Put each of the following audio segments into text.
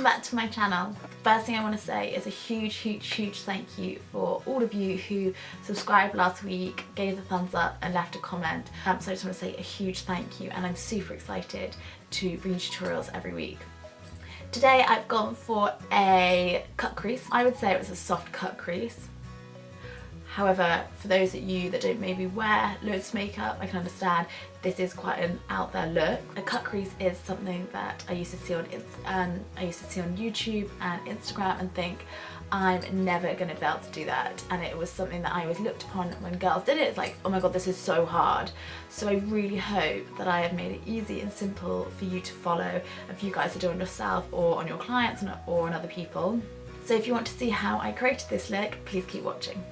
welcome back to my channel. First thing I want to say is a huge thank you for all of you who subscribed last week, gave a thumbs up and left a comment. So I just want to say a huge thank you, and I'm super excited to bring you tutorials every week. Today I've gone for a cut crease. I would say it was a soft cut crease. However, for those of you that don't maybe wear loads of makeup, I can understand this is quite an out there look. A cut crease is something that I used to see on YouTube and Instagram and think, I'm never gonna be able to do that. And it was something that I always looked upon when girls did it. It's like, oh my god, this is so hard. So I really hope that I have made it easy and simple for you to follow if you guys are doing it yourself or on your clients or on other people. So if you want to see how I created this look, please keep watching.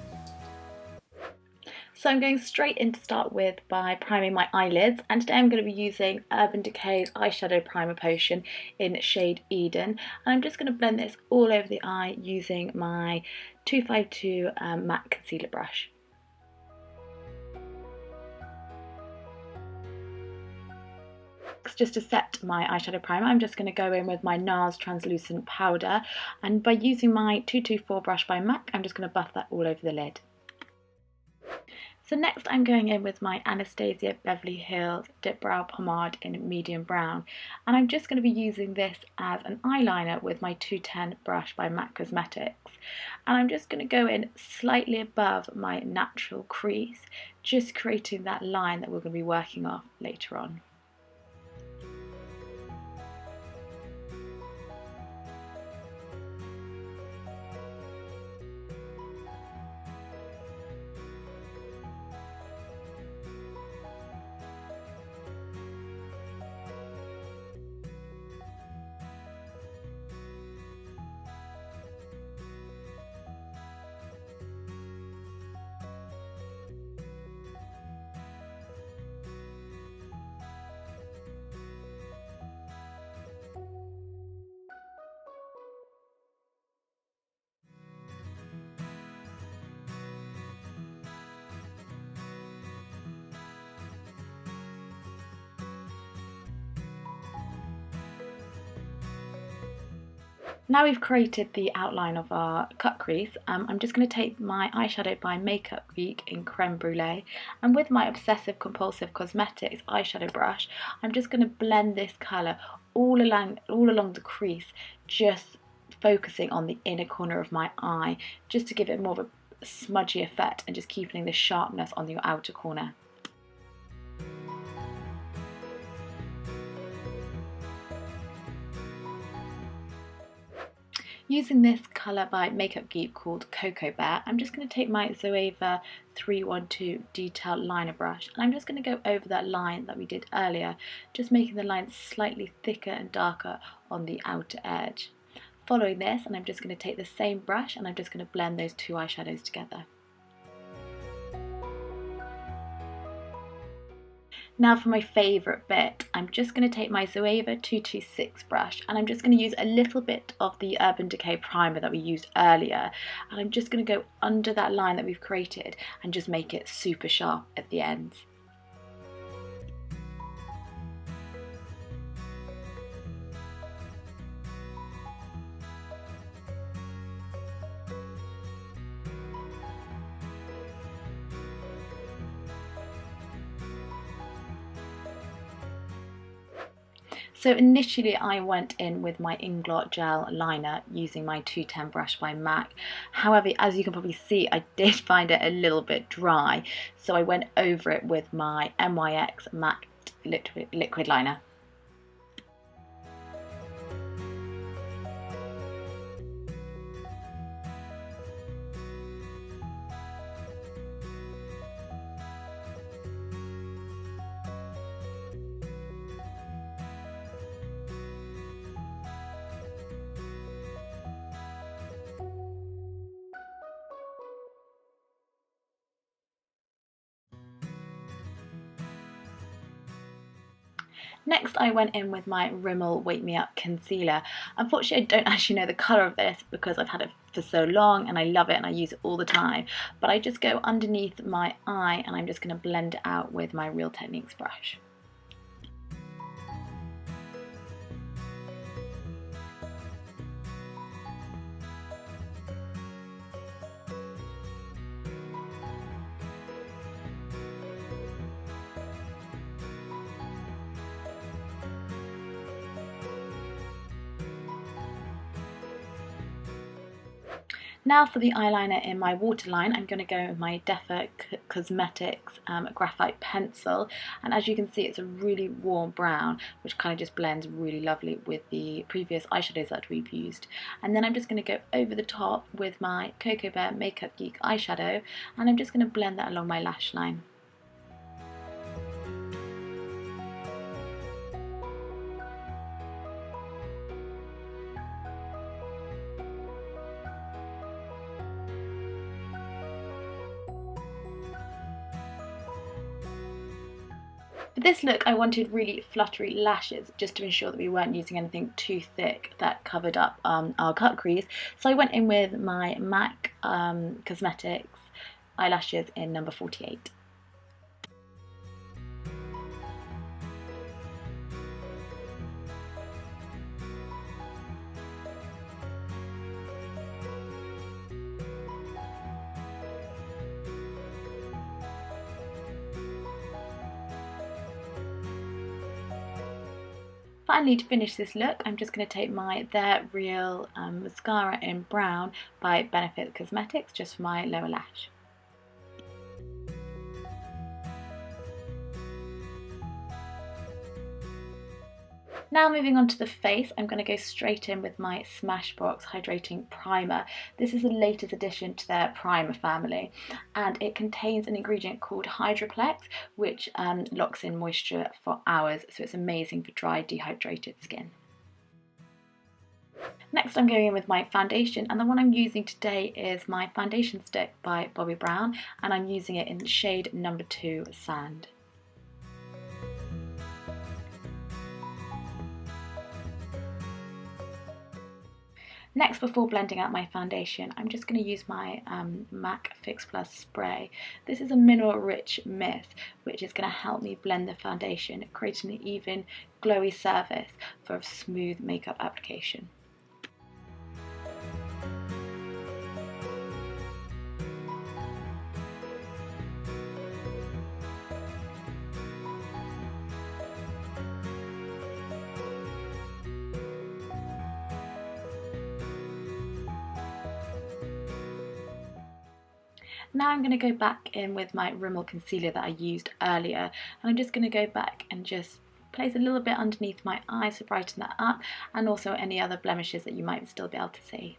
So I'm going straight in to start with by priming my eyelids, and today I'm going to be using Urban Decay's eyeshadow primer potion in shade Eden, and I'm just going to blend this all over the eye using my 252 matte concealer brush. Just to set my eyeshadow primer, I'm just going to go in with my NARS translucent powder, and by using my 224 brush by MAC, I'm just going to buff that all over the lid. So next I'm going in with my Anastasia Beverly Hills Dip Brow Pomade in medium brown, and I'm just going to be using this as an eyeliner with my 210 brush by MAC Cosmetics, and I'm just going to go in slightly above my natural crease, just creating that line that we're going to be working off later on. Now we've created the outline of our cut crease, I'm just going to take my eyeshadow by Geek in Creme Brûlée, and with my Obsessive Compulsive Cosmetics eyeshadow brush, I'm just going to blend this colour all along the crease, just focusing on the inner corner of my eye, just to give it more of a smudgy effect and just keeping the sharpness on your outer corner. Using this colour by Geek called Cocoa Bear, I'm just going to take my Zoeva 312 Detail Liner brush, and I'm just going to go over that line that we did earlier, just making the line slightly thicker and darker on the outer edge. Following this, and I'm just going to take the same brush and I'm just going to blend those two eyeshadows together. Now for my favourite bit, I'm just going to take my Zoeva 226 brush, and I'm just going to use a little bit of the Urban Decay primer that we used earlier, and I'm just going to go under that line that we've created and just make it super sharp at the ends. So initially I went in with my Inglot gel liner using my 210 brush by MAC. However, as you can probably see, I did find it a little bit dry, so I went over it with my NYX Matte liquid liner. Next I went in with my RImmel Wake Me Up concealer. Unfortunately I don't actually know the colour of this because I've had it for so long and I love it and I use it all the time, but I just go underneath my eye and I'm just going to blend it out with my Real Techniques brush. Now for the eyeliner in my waterline, I'm going to go with my Defa Cosmetics Graphite pencil, and as you can see it's a really warm brown which kind of just blends really lovely with the previous eyeshadows that we've used. And then I'm just going to go over the top with my Cocoa Bear Makeup Geek eyeshadow, and I'm just going to blend that along my lash line. For this look I wanted really fluttery lashes just to ensure that we weren't using anything too thick that covered up our cut crease. So I went in with my MAC Cosmetics eyelashes in number 48. Finally, to finish this look, I'm just going to take my They're Real mascara in brown by Benefit Cosmetics just for my lower lash. Now moving on to the face, I'm going to go straight in with my Smashbox Hydrating Primer. This is the latest addition to their primer family, and it contains an ingredient called Hydroplex, which locks in moisture for hours, so it's amazing for dry, dehydrated skin. Next I'm going in with my foundation, and the one I'm using today is my foundation stick by Bobbi Brown, and I'm using it in the shade number 2 Sand. Next, before blending out my foundation, I'm just going to use my MAC Fix Plus spray. This is a mineral rich mist which is going to help me blend the foundation, creating an even glowy surface for a smooth makeup application. Now I'm going to go back in with my RImmel concealer that I used earlier, and I'm just going to go back and just place a little bit underneath my eyes to brighten that up, and also any other blemishes that you might still be able to see.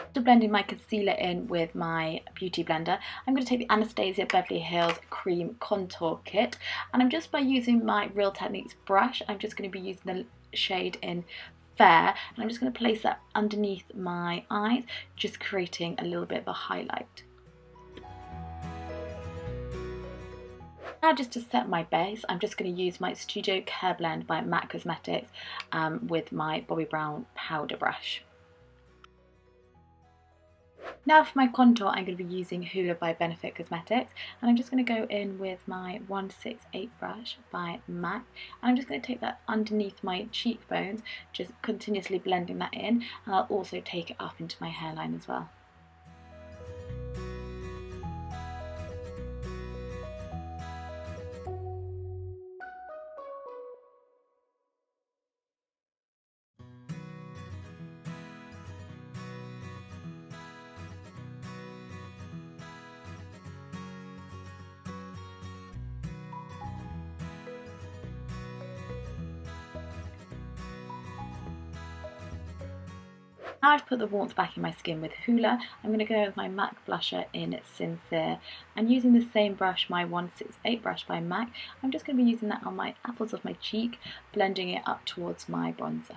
After blending my concealer in with my beauty blender, I'm going to take the Anastasia Beverly Hills Cream Contour Kit, and I'm just by using my Real Techniques brush, I'm just going to be using the shade in Fair, and I'm just going to place that underneath my eyes, just creating a little bit of a highlight. Now, just to set my base, I'm just going to use my Studio Care Blend by MAC Cosmetics with my Bobbi Brown powder brush. Now for my contour, I'm going to be using Hoola by Benefit Cosmetics, and I'm just going to go in with my 168 brush by MAC, and I'm just going to take that underneath my cheekbones, just continuously blending that in, and I'll also take it up into my hairline as well. Now I've put the warmth back in my skin with Hoola, I'm going to go with my MAC blusher in Sincere, and using the same brush, my 168 brush by MAC, I'm just going to be using that on my apples of my cheek, blending it up towards my bronzer.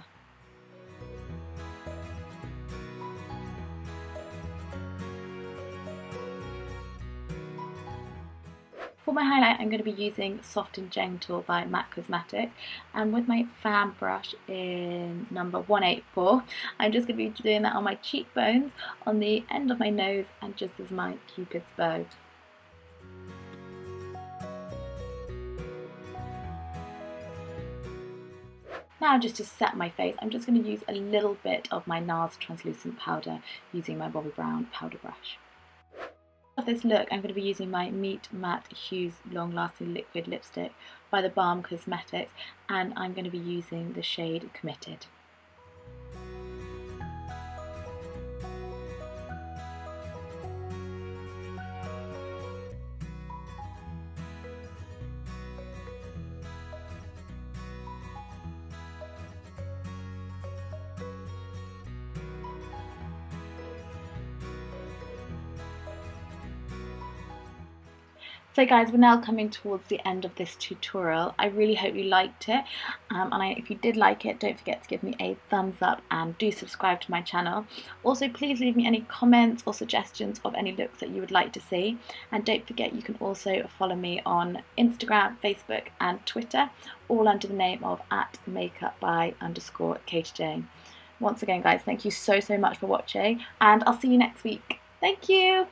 For my highlight, I'm going to be using Soft and Gentle by MAC Cosmetics, and with my fan brush in number 184, I'm just going to be doing that on my cheekbones, on the end of my nose, and just as my cupid's bow. Now just to set my face, I'm just going to use a little bit of my NARS translucent powder using my Bobbi Brown powder brush. For this look, I'm going to be using my NYX Matte Hues Long Lasting Liquid Lipstick by the Balm Cosmetics, and I'm going to be using the shade Committed. So guys, we're now coming towards the end of this tutorial. I really hope you liked it, if you did like it, don't forget to give me a thumbs up and do subscribe to my channel. Also, please leave me any comments or suggestions of any looks that you would like to see, and don't forget you can also follow me on Instagram, Facebook and Twitter, all under the name of @makeupby_KatyJane. Once again guys, thank you so much for watching, and I'll see you next week. Thank you!